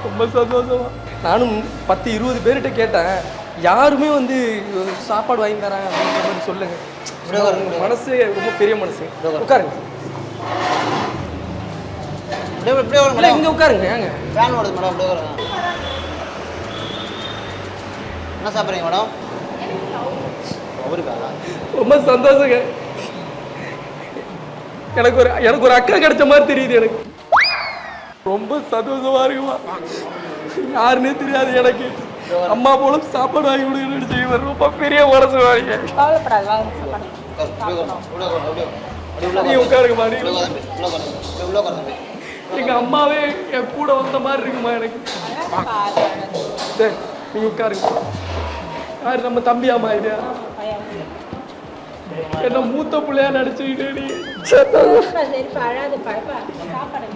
ரொம்ப சந்தோஷமா. நானும் 10-20 பேர்கிட்ட கேட்டேன், யாருமே வந்து சாப்பாடு வாங்கி தரேன் அப்படின்ற மாதிரி சொல்லுங்க. மனசு ரொம்ப பெரிய மனசு. உட்காருங்க, இங்க உட்காருங்க. ஏங்க ஃபேன் ஓடுது மேடம், அப்படியே உட்காருங்க. என்ன சாப்பிட்றீங்க மேடம்? அவருக்கா? ரொம்ப சந்தோஷங்க. எனக்கு ஒரு அக்கா கிடைச்ச மாதிரி தெரியுது. எனக்கு ரொம்ப சந்தோஷமா இருக்குமா. யாருன்னே தெரியாது எனக்கு. அம்மா போல சாப்பாடு வாங்கி கொடுக்கணும்னு செய்வார். ரொம்ப பெரிய மனசு வாங்க. நீ உட்காருங்கம்மா. எங்க அம்மாவே என் கூட வந்த மாதிரி இருக்குமா எனக்கு. சரி நீங்க உட்காருங்க. யாரு நம்ம தம்பியாமா? இது என்ன மூத்த பிள்ளையா நடிச்சுக்கிட்டு நீ. சரி அழாது சாப்பாடு